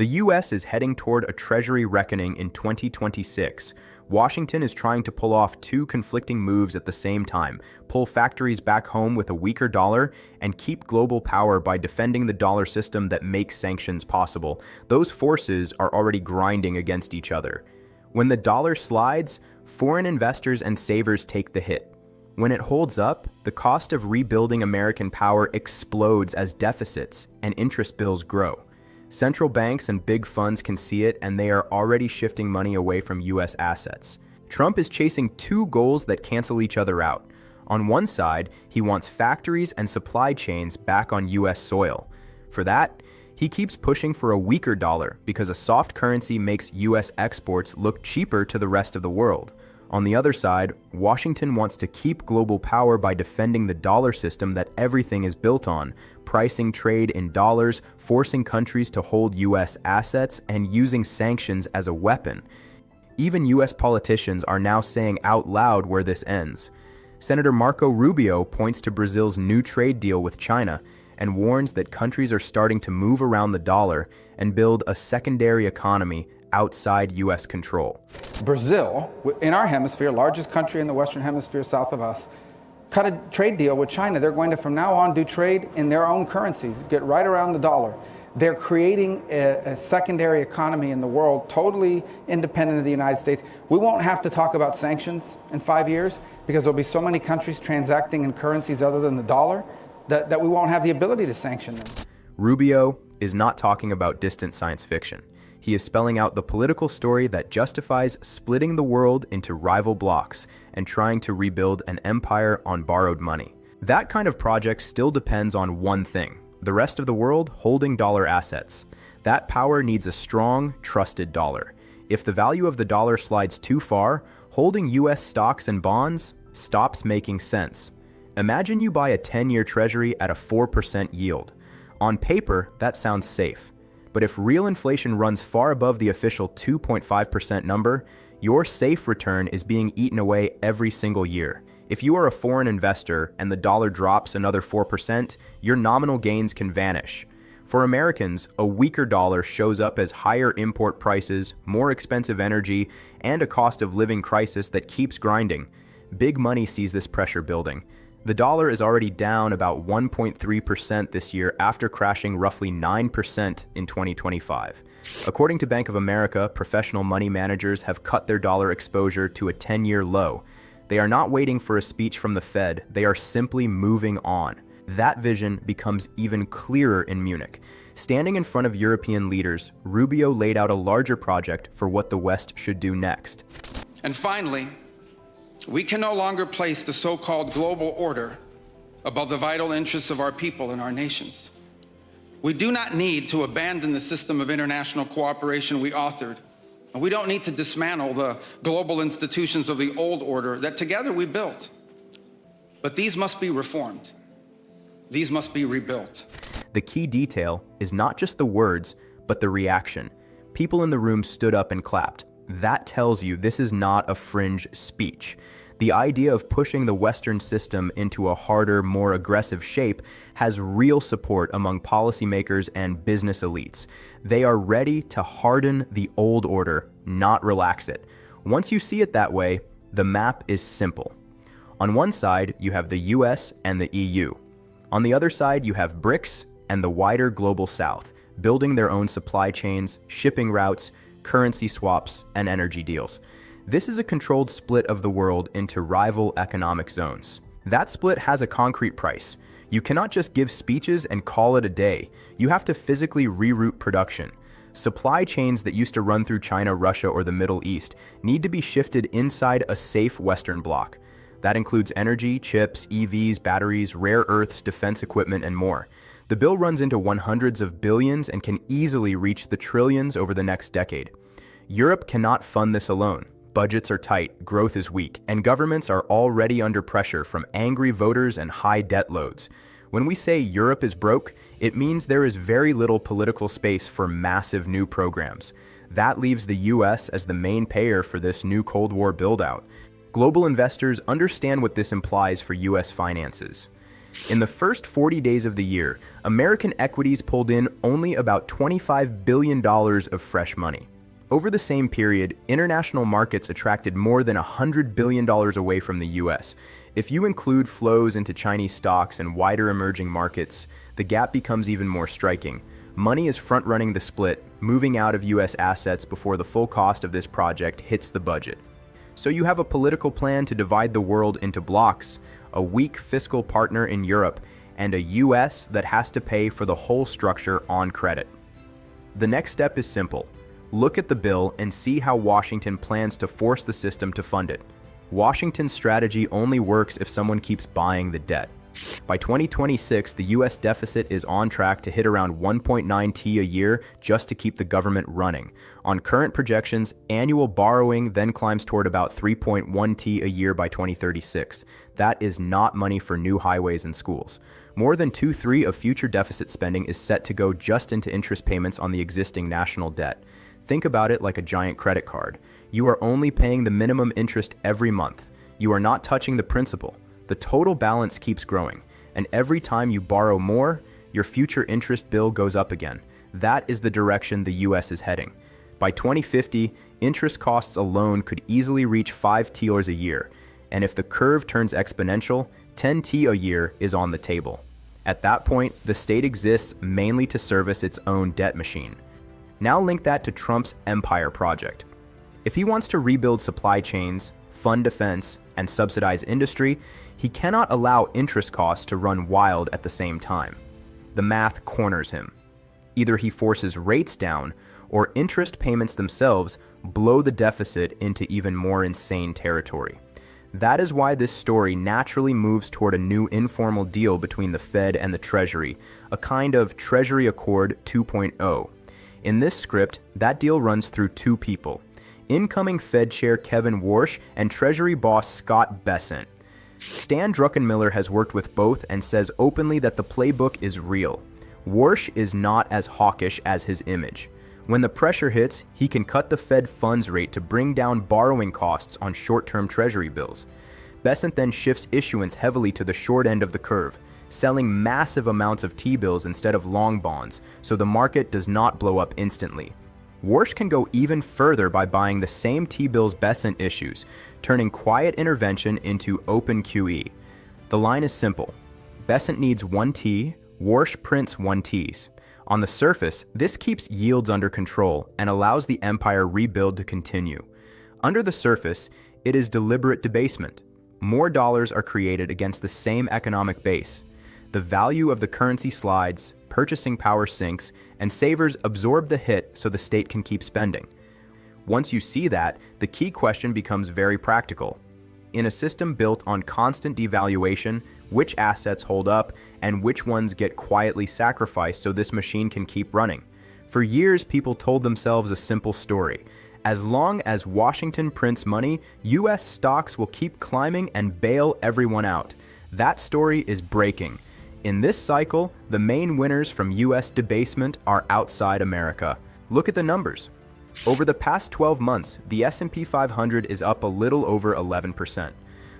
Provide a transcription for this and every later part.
The US is heading toward a Treasury reckoning in 2026. Washington is trying to pull off two conflicting moves at the same time: pull factories back home with a weaker dollar and keep global power by defending the dollar system that makes sanctions possible. Those forces are already grinding against each other. When the dollar slides, foreign investors and savers take the hit. When it holds up, the cost of rebuilding American power explodes as deficits and interest bills grow. Central banks and big funds can see it, and they are already shifting money away from US assets. Trump is chasing two goals that cancel each other out. On one side, he wants factories and supply chains back on US soil. For that, he keeps pushing for a weaker dollar because a soft currency makes US exports look cheaper to the rest of the world. On the other side, Washington wants to keep global power by defending the dollar system that everything is built on, pricing trade in dollars, forcing countries to hold US assets, and using sanctions as a weapon. Even US politicians are now saying out loud where this ends. Senator Marco Rubio points to Brazil's new trade deal with China and warns that countries are starting to move around the dollar and build a secondary economy outside US control. Brazil, in our hemisphere, largest country in the Western Hemisphere south of us, cut a trade deal with China. They're going to, from now on, do trade in their own currencies, get right around the dollar. They're creating a secondary economy in the world, totally independent of the United States. We won't have to talk about sanctions in 5 years because there'll be so many countries transacting in currencies other than the dollar that we won't have the ability to sanction them. Rubio is not talking about distant science fiction. He is spelling out the political story that justifies splitting the world into rival blocs and trying to rebuild an empire on borrowed money. That kind of project still depends on one thing: the rest of the world holding dollar assets. That power needs a strong, trusted dollar. If the value of the dollar slides too far, holding US stocks and bonds stops making sense. Imagine you buy a 10-year Treasury at a 4% yield. On paper, that sounds safe. But if real inflation runs far above the official 2.5% number, your safe return is being eaten away every single year. If you are a foreign investor and the dollar drops another 4%, your nominal gains can vanish. For Americans, a weaker dollar shows up as higher import prices, more expensive energy, and a cost of living crisis that keeps grinding. Big money sees this pressure building. The dollar is already down about 1.3% this year after crashing roughly 9% in 2025. According to Bank of America, professional money managers have cut their dollar exposure to a 10-year low. They are not waiting for a speech from the Fed, they are simply moving on. That vision becomes even clearer in Munich. Standing in front of European leaders, Rubio laid out a larger project for what the West should do next. And finally, we can no longer place the so-called global order above the vital interests of our people and our nations. We do not need to abandon the system of international cooperation we authored, and we don't need to dismantle the global institutions of the old order that together we built. But these must be reformed. These must be rebuilt. The key detail is not just the words, but the reaction. People in the room stood up and clapped. That tells you this is not a fringe speech. The idea of pushing the Western system into a harder, more aggressive shape has real support among policymakers and business elites. They are ready to harden the old order, not relax it. Once you see it that way, the map is simple. On one side, you have the US and the EU. On the other side, you have BRICS and the wider global South, building their own supply chains, shipping routes, currency swaps, and energy deals. This is a controlled split of the world into rival economic zones. That split has a concrete price. You cannot just give speeches and call it a day. You have to physically reroute production. Supply chains that used to run through China, Russia, or the Middle East need to be shifted inside a safe Western bloc. That includes energy, chips, EVs, batteries, rare earths, defense equipment, and more. The bill runs into hundreds of billions and can easily reach the trillions over the next decade. Europe cannot fund this alone. Budgets are tight, growth is weak, and governments are already under pressure from angry voters and high debt loads. When we say Europe is broke, it means there is very little political space for massive new programs. That leaves the US as the main payer for this new Cold War build-out. Global investors understand what this implies for US finances. In the first 40 days of the year, American equities pulled in only about $25 billion of fresh money. Over the same period, international markets attracted more than $100 billion away from the US. If you include flows into Chinese stocks and wider emerging markets, the gap becomes even more striking. Money is front-running the split, moving out of US assets before the full cost of this project hits the budget. So you have a political plan to divide the world into blocs, a weak fiscal partner in Europe, and a US that has to pay for the whole structure on credit. The next step is simple. Look at the bill and see how Washington plans to force the system to fund it. Washington's strategy only works if someone keeps buying the debt. By 2026, the US deficit is on track to hit around 1.9 T a year just to keep the government running. On current projections, annual borrowing then climbs toward about 3.1 T a year by 2036. That is not money for new highways and schools. More than 2/3 of future deficit spending is set to go just into interest payments on the existing national debt. Think about it like a giant credit card. You are only paying the minimum interest every month. You are not touching the principal. The total balance keeps growing, and every time you borrow more, your future interest bill goes up again. That is the direction the US is heading. By 2050, interest costs alone could easily reach 5 TRs a year, and if the curve turns exponential, 10 T a year is on the table. At that point, the state exists mainly to service its own debt machine. Now link that to Trump's empire project. If he wants to rebuild supply chains, fund defense, and subsidize industry, he cannot allow interest costs to run wild at the same time. The math corners him. Either he forces rates down, or interest payments themselves blow the deficit into even more insane territory. That is why this story naturally moves toward a new informal deal between the Fed and the Treasury, a kind of Treasury Accord 2.0. In this script, that deal runs through two people: incoming Fed Chair Kevin Warsh and Treasury boss Scott Bessent. Stan Druckenmiller has worked with both and says openly that the playbook is real. Warsh is not as hawkish as his image. When the pressure hits, he can cut the Fed funds rate to bring down borrowing costs on short-term Treasury bills. Bessent then shifts issuance heavily to the short end of the curve, selling massive amounts of T-bills instead of long bonds, so the market does not blow up instantly. Warsh can go even further by buying the same T-bills Bessent issues, turning quiet intervention into open QE. The line is simple. Bessent needs 1 T, Warsh prints 1 Ts. On the surface, this keeps yields under control and allows the empire rebuild to continue. Under the surface, it is deliberate debasement. More dollars are created against the same economic base. The value of the currency slides, purchasing power sinks, and savers absorb the hit so the state can keep spending. Once you see that, the key question becomes very practical. In a system built on constant devaluation, which assets hold up and which ones get quietly sacrificed so this machine can keep running? For years, people told themselves a simple story. As long as Washington prints money, US stocks will keep climbing and bail everyone out. That story is breaking. In this cycle, the main winners from US debasement are outside America. Look at the numbers. Over the past 12 months, the S&P 500 is up a little over 11%.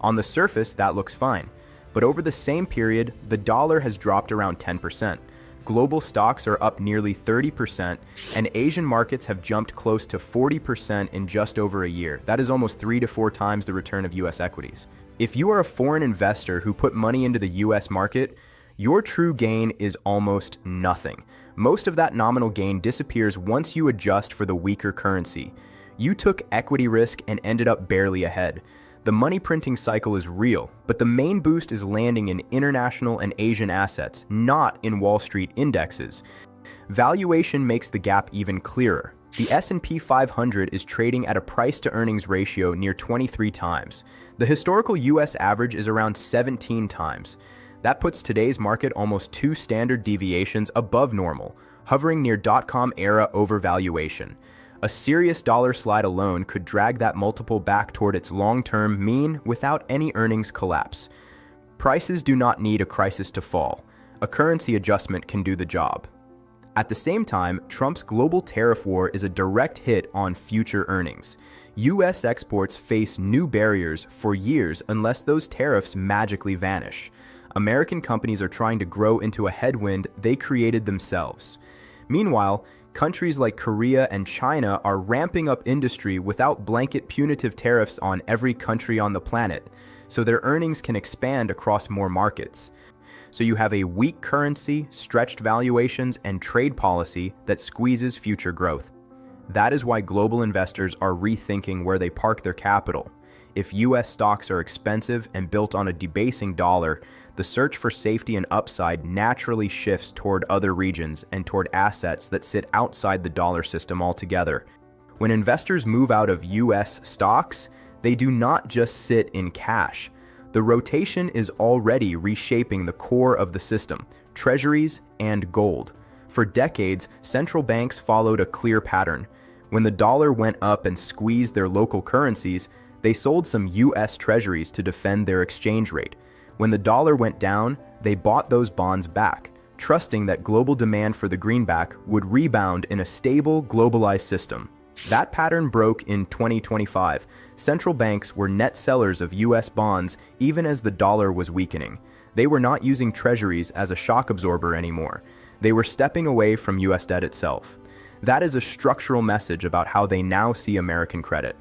On the surface, that looks fine. But over the same period, the dollar has dropped around 10%. Global stocks are up nearly 30%, and Asian markets have jumped close to 40% in just over a year. That is almost 3 to 4 times the return of US equities. If you are a foreign investor who put money into the US market, your true gain is almost nothing. Most of that nominal gain disappears once you adjust for the weaker currency. You took equity risk and ended up barely ahead. The money printing cycle is real, but the main boost is landing in international and Asian assets, not in Wall Street indexes. Valuation makes the gap even clearer. The S&P 500 is trading at a price-to-earnings ratio near 23 times. The historical US average is around 17 times. That puts today's market almost 2 standard deviations above normal, hovering near dot-com era overvaluation. A serious dollar slide alone could drag that multiple back toward its long-term mean without any earnings collapse. Prices do not need a crisis to fall. A currency adjustment can do the job. At the same time, Trump's global tariff war is a direct hit on future earnings. US exports face new barriers for years unless those tariffs magically vanish. American companies are trying to grow into a headwind they created themselves. Meanwhile, countries like Korea and China are ramping up industry without blanket punitive tariffs on every country on the planet, so their earnings can expand across more markets. So you have a weak currency, stretched valuations, and trade policy that squeezes future growth. That is why global investors are rethinking where they park their capital. If US stocks are expensive and built on a debasing dollar, the search for safety and upside naturally shifts toward other regions and toward assets that sit outside the dollar system altogether. When investors move out of US stocks, they do not just sit in cash. The rotation is already reshaping the core of the system, treasuries and gold. For decades, central banks followed a clear pattern. When the dollar went up and squeezed their local currencies, they sold some US treasuries to defend their exchange rate. When the dollar went down, they bought those bonds back, trusting that global demand for the greenback would rebound in a stable, globalized system. That pattern broke in 2025. Central banks were net sellers of US bonds even as the dollar was weakening. They were not using treasuries as a shock absorber anymore. They were stepping away from US debt itself. That is a structural message about how they now see American credit.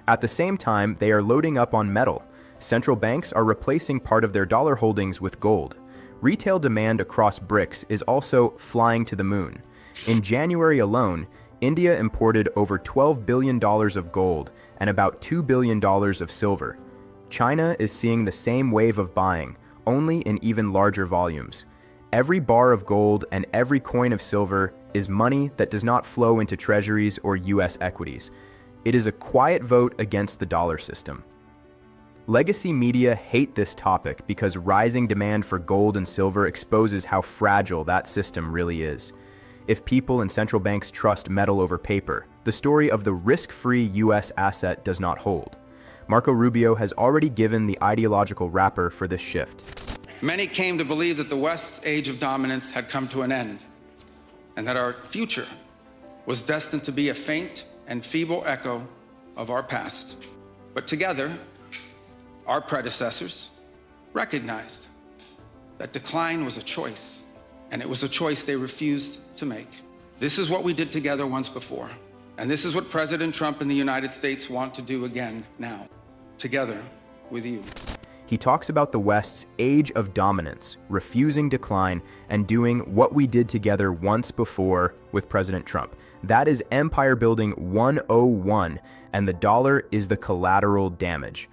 At the same time, they are loading up on metal. Central banks are replacing part of their dollar holdings with gold. Retail demand across BRICS is also flying to the moon. In January alone, India imported over $12 billion of gold and about $2 billion of silver. China is seeing the same wave of buying, only in even larger volumes. Every bar of gold and every coin of silver is money that does not flow into treasuries or US equities. It is a quiet vote against the dollar system. Legacy media hate this topic because rising demand for gold and silver exposes how fragile that system really is. If people and central banks trust metal over paper, the story of the risk-free US asset does not hold. Marco Rubio has already given the ideological wrapper for this shift. Many came to believe that the West's age of dominance had come to an end, and that our future was destined to be a faint and feeble echo of our past. But together, our predecessors recognized that decline was a choice, and it was a choice they refused to make. This is what we did together once before, and this is what President Trump and the United States want to do again now, together with you. He talks about the West's age of dominance, refusing decline, and doing what we did together once before with President Trump. That is empire building 101, and the dollar is the collateral damage.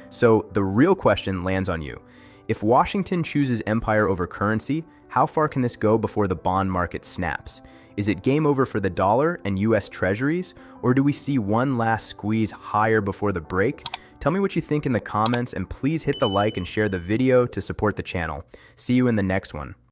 So the real question lands on you. If Washington chooses empire over currency, how far can this go before the bond market snaps? Is it game over for the dollar and US treasuries, or do we see one last squeeze higher before the break? Tell me what you think in the comments, and please hit the like and share the video to support the channel. See you in the next one.